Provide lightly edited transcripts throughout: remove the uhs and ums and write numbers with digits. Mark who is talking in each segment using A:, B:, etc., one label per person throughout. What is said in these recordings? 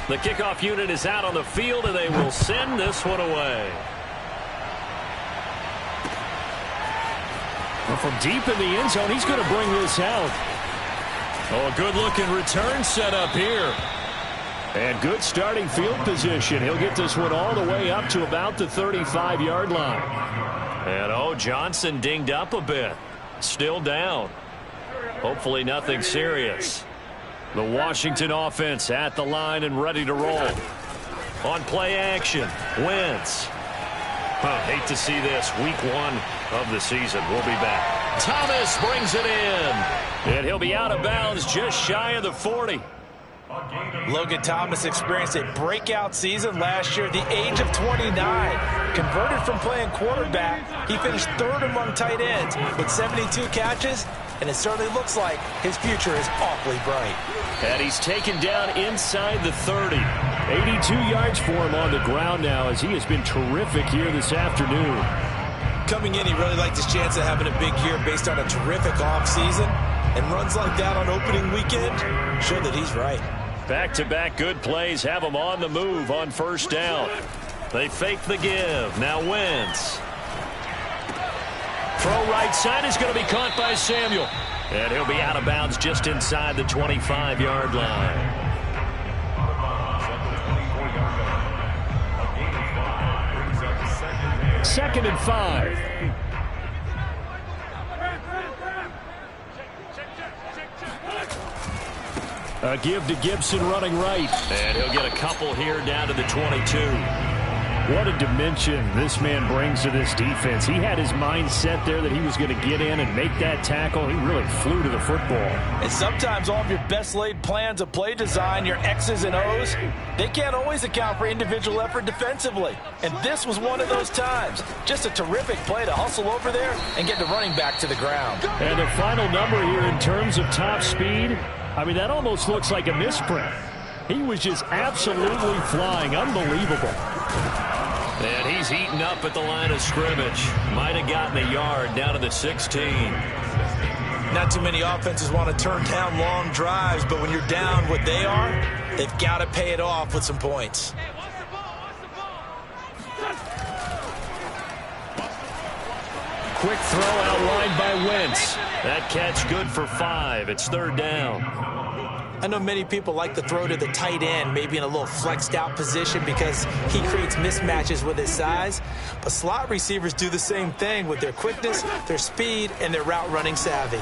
A: The kickoff unit is out on the field, and they will send this one away. Well, from deep in the end zone, he's going to bring this out. Oh, a good-looking return set up here. And good starting field position. He'll get this one all the way up to about the 35-yard line. And, oh, Johnson dinged up a bit. Still down. Hopefully nothing serious. The Washington offense at the line and ready to roll. On play action, Wentz. Hate to see this. Week 1 of the season. We'll be back. Thomas brings it in. And he'll be out of bounds just shy of the 40.
B: Logan Thomas experienced a breakout season last year at the age of 29. Converted from playing quarterback, he finished 3rd among tight ends with 72 catches, and it certainly looks like his future is awfully bright.
A: And he's taken down inside the 30. 82 yards for him on the ground now as he has been terrific here this afternoon.
B: Coming in, he really liked his chance of having a big year based on a terrific offseason, and runs like that on opening weekend show that he's right.
A: Back-to-back good plays have him on the move on first down. They fake the give. Now Wentz. Throw right side is going to be caught by Samuel. And he'll be out of bounds just inside the 25-yard line. Second and 5. A give to Gibson running right. And he'll get a couple here down to the 22. What a dimension this man brings to this defense. He had his mind set there that he was going to get in and make that tackle. He really flew to the football.
B: And sometimes all of your best laid plans of play design, your X's and O's, they can't always account for individual effort defensively. And this was one of those times. Just a terrific play to hustle over there and get the running back to the ground.
A: And the final number here in terms of top speed, I mean, that almost looks like a misprint. He was just absolutely flying. Unbelievable. And he's eaten up at the line of scrimmage. Might have gotten a yard down to the 16.
B: Not too many offenses want to turn down long drives, but when you're down what they are, they've got to pay it off with some points.
A: Quick throw outlined by Wentz. That catch good for 5. It's 3rd down.
B: I know many people like to throw to the tight end, maybe in a little flexed out position because he creates mismatches with his size. But slot receivers do the same thing with their quickness, their speed, and their route running savvy.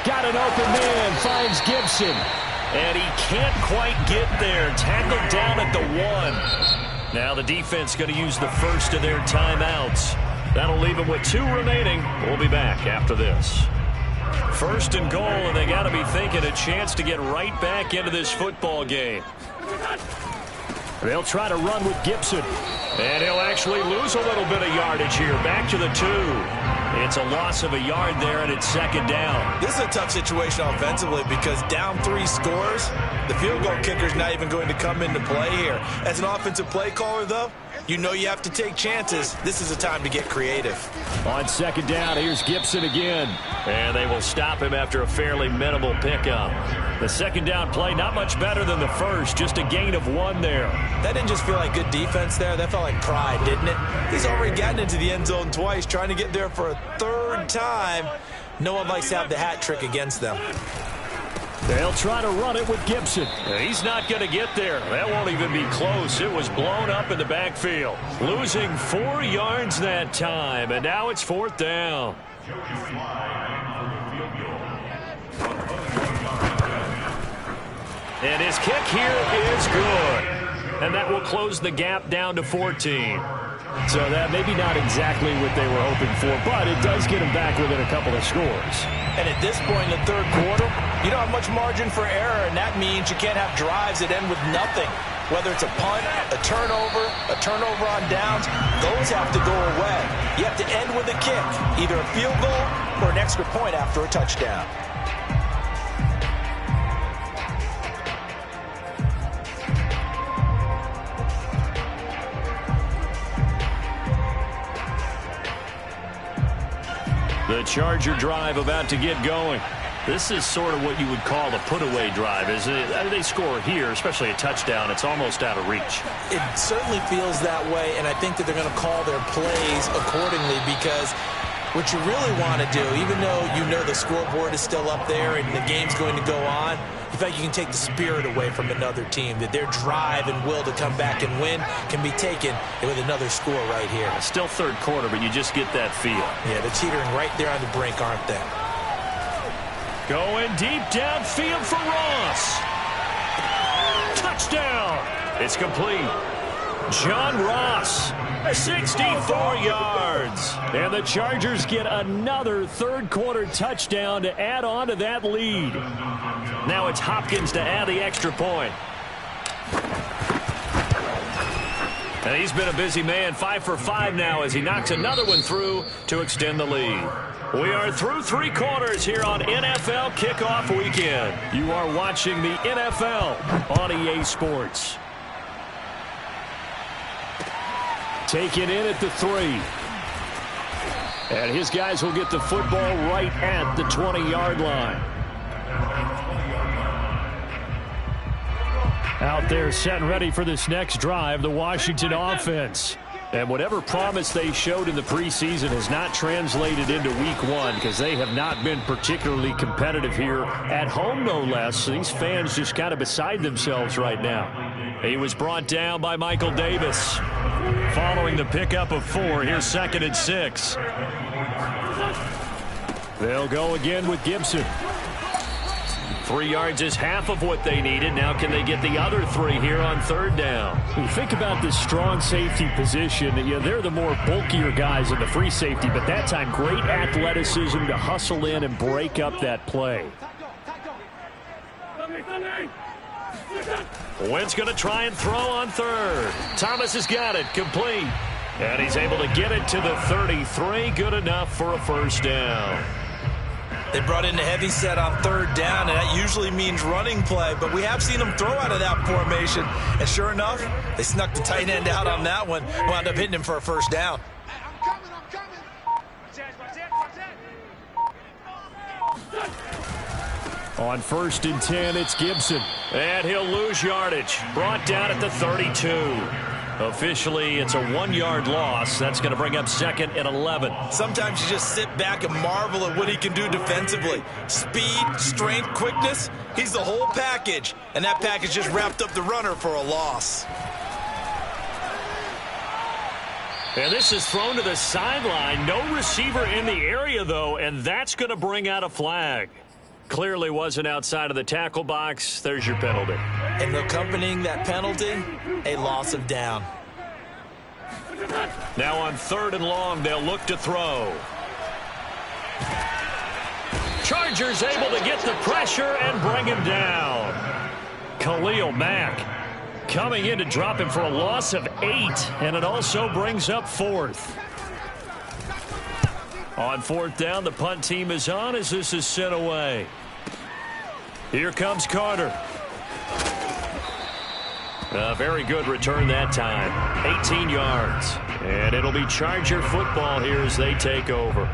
A: Got an open man, finds Gibson. And he can't quite get there. Tackled down at the 1. Now the defense going to use the first of their timeouts. That'll leave them with 2 remaining. We'll be back after this. 1st and goal, and they got to be thinking a chance to get right back into this football game. They'll try to run with Gibson. And he'll actually lose a little bit of yardage here. Back to the 2. It's a loss of a yard there, and it's 2nd down.
B: This is a tough situation offensively because down 3 scores, the field goal kicker's not even going to come into play here. As an offensive play caller, though, you know you have to take chances. This is a time to get creative.
A: On 2nd down, here's Gibson again. And they will stop him after a fairly minimal pickup. The 2nd down play, not much better than the first, just a gain of 1 there.
B: That didn't just feel like good defense there. That felt like pride, didn't it? He's already gotten into the end zone twice, trying to get there for a 3rd time. No one likes to have the hat trick against them.
A: They'll try to run it with Gibson. He's not going to get there. That won't even be close. It was blown up in the backfield. Losing 4 yards that time, and now it's 4th down. And his kick here is good. And that will close the gap down to 14. So that maybe not exactly what they were hoping for, but it does get them back within a couple of scores.
B: And at this point in the 3rd quarter, you don't have much margin for error, and that means you can't have drives that end with nothing. Whether it's a punt, a turnover on downs, those have to go away. You have to end with a kick, either a field goal or an extra point after a touchdown.
A: The Charger drive about to get going. This is sort of what you would call a put-away drive. They score here, especially a touchdown, it's almost out of reach.
B: It certainly feels that way, and I think that they're going to call their plays accordingly, because what you really want to do, even though you know the scoreboard is still up there and the game's going to go on, in fact, you can take the spirit away from another team, that their drive and will to come back and win can be taken with another score right here.
A: Still third quarter, but you just get that feel.
B: Yeah, they're teetering right there on the brink, aren't they?
A: Going deep downfield for Ross. Touchdown. It's complete. John Ross, 64 yards. And the Chargers get another third quarter touchdown to add on to that lead. Now it's Hopkins to add the extra point. And he's been a busy man, 5 for 5 now as he knocks another one through to extend the lead. We are through three quarters here on NFL Kickoff Weekend. You are watching the NFL on EA Sports. Taken in at the 3. And his guys will get the football right at the 20-yard line. Out there set and ready for this next drive, the Washington offense. And whatever promise they showed in the preseason has not translated into week 1 because they have not been particularly competitive here at home, no less. These fans just kind of beside themselves right now. He was brought down by Michael Davis. Following the pickup of 4, here's 2nd and 6. They'll go again with Gibson. 3 yards is half of what they needed. Now can they get the other 3 here on 3rd down? When you think about this strong safety position, they're the more bulkier guys in the free safety, but that time great athleticism to hustle in and break up that play. Wentz going to try and throw on 3rd. Thomas has got it, complete. And he's able to get it to the 33, good enough for a 1st down.
B: They brought in the heavy set on 3rd down, and that usually means running play, but we have seen them throw out of that formation. And sure enough, they snuck the tight end out on that one, wound up hitting him for a 1st down.
A: On 1st and 10, it's Gibson. And he'll lose yardage. Brought down at the 32. Officially, it's a 1-yard loss. That's going to bring up 2nd and 11.
B: Sometimes you just sit back and marvel at what he can do defensively. Speed, strength, quickness, he's the whole package. And that package just wrapped up the runner for a loss.
A: And this is thrown to the sideline. No receiver in the area, though, and that's going to bring out a flag. Clearly wasn't outside of the tackle box. There's your penalty.
B: And accompanying that penalty, a loss of down.
A: Now on 3rd and long, they'll look to throw. Chargers able to get the pressure and bring him down. Khalil Mack coming in to drop him for a loss of 8, and it also brings up 4th. On 4th down, the punt team is on as this is sent away. Here comes Carter. A very good return that time. 18 yards. And it'll be Charger football here as they take over.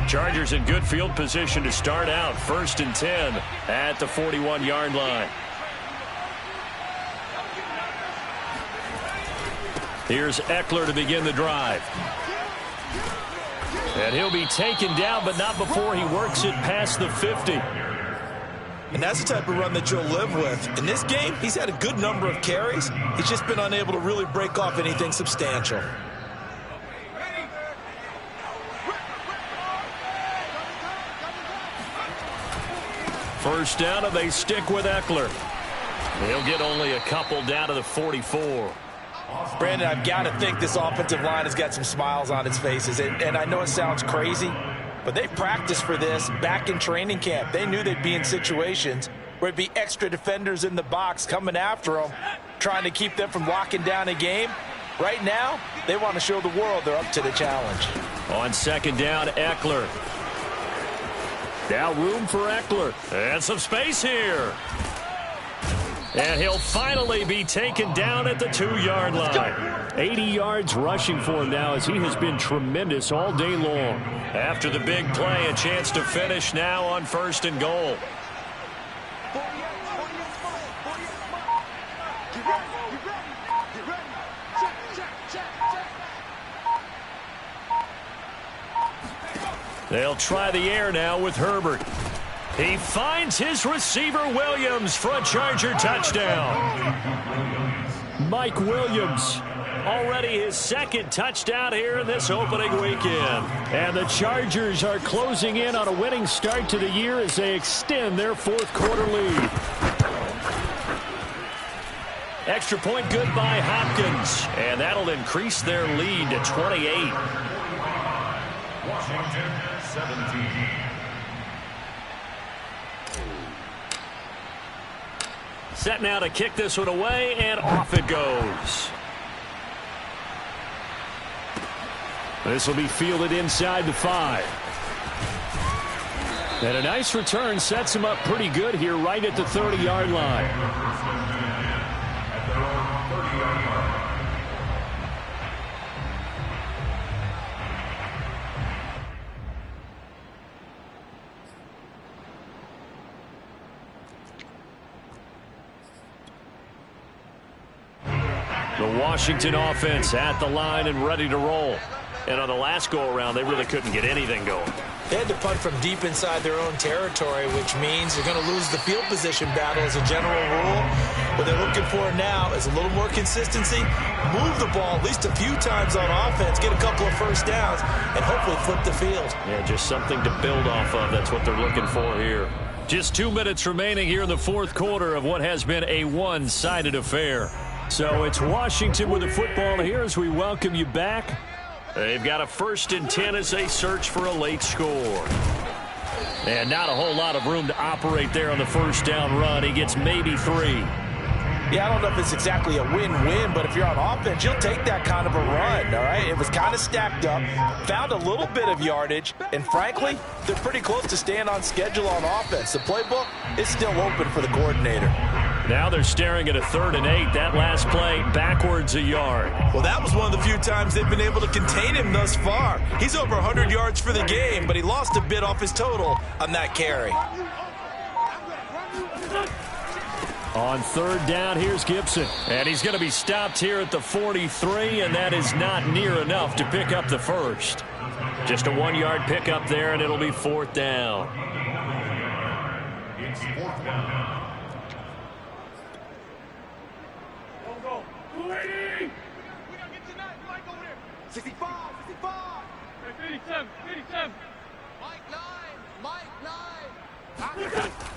A: Chargers in good field position to start out. 1st and 10 at the 41-yard line. Here's Eckler to begin the drive. And he'll be taken down, but not before he works it past the 50.
B: And that's the type of run that you'll live with. In this game, he's had a good number of carries. He's just been unable to really break off anything substantial.
A: First down, and they stick with Eckler. He'll get only a couple down to the 44.
B: Brandon, I've got to think this offensive line has got some smiles on its faces. And I know it sounds crazy, but they practiced for this back in training camp. They knew they'd be in situations where it'd be extra defenders in the box coming after them, trying to keep them from locking down a game. Right now, they want to show the world they're up to the challenge.
A: On 2nd down, Eckler. Now room for Eckler. And some space here. And he'll finally be taken down at the 2-yard line. 80 yards rushing for him now as he has been tremendous all day long. After the big play, a chance to finish now on 1st and goal. They'll try the air now with Herbert. He finds his receiver, Williams, for a Charger touchdown. Mike Williams, already his 2nd touchdown here in this opening weekend. And the Chargers are closing in on a winning start to the year as they extend their 4th quarter lead. Extra point good by Hopkins. And that'll increase their lead to 28. Washington 17. Set now to kick this one away, and off it goes. This will be fielded inside the 5. And a nice return sets him up pretty good here right at the 30-yard line. The Washington offense at the line and ready to roll. And on the last go-around, they really couldn't get anything going.
B: They had to punt from deep inside their own territory, which means you're going to lose the field position battle as a general rule. What they're looking for now is a little more consistency, move the ball at least a few times on offense, get a couple of first downs, and hopefully flip the field. Yeah, just something to build off of. That's what they're looking for here.
A: Just 2 minutes remaining here in the 4th quarter of what has been a one-sided affair. So it's Washington with the football here as we welcome you back. They've got a 1st and 10 as they search for a late score. And not a whole lot of room to operate there on the 1st down run. He gets maybe 3.
B: Yeah, I don't know if it's exactly a win-win, but if you're on offense, you'll take that kind of a run, all right? It was kind of stacked up, found a little bit of yardage, and frankly, they're pretty close to staying on schedule on offense. The playbook is still open for the coordinator.
A: Now they're staring at a 3rd and 8. That last play, backwards a yard.
B: Well, that was one of the few times they've been able to contain him thus far. He's over 100 yards for the game, but he lost a bit off his total on that carry.
A: On 3rd down, here's Gibson. And he's going to be stopped here at the 43, and that is not near enough to pick up the 1st. Just a 1-yard pickup there, and it'll be 4th down. It's 4th down.
C: 65, 57, 57. Mike 9.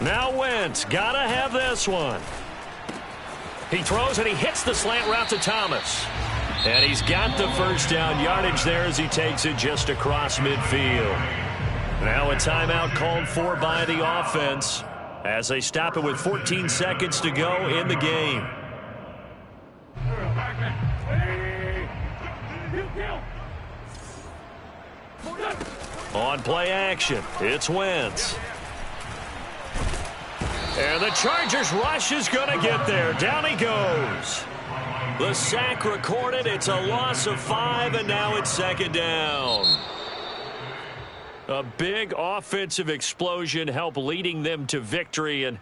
A: Now Wentz, gotta have this one. He throws and he hits the slant route to Thomas. And he's got the 1st down yardage there as he takes it just across midfield. Now a timeout called for by the offense as they stop it with 14 seconds to go in the game. On play action, it's Wentz. And the Chargers rush is going to get there. Down he goes. The sack recorded. It's a loss of 5, and now it's 2nd down. A big offensive explosion helped leading them to victory. And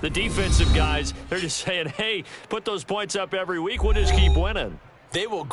A: the defensive guys, they're just saying, hey, put those points up every week. We'll just keep winning.
B: They will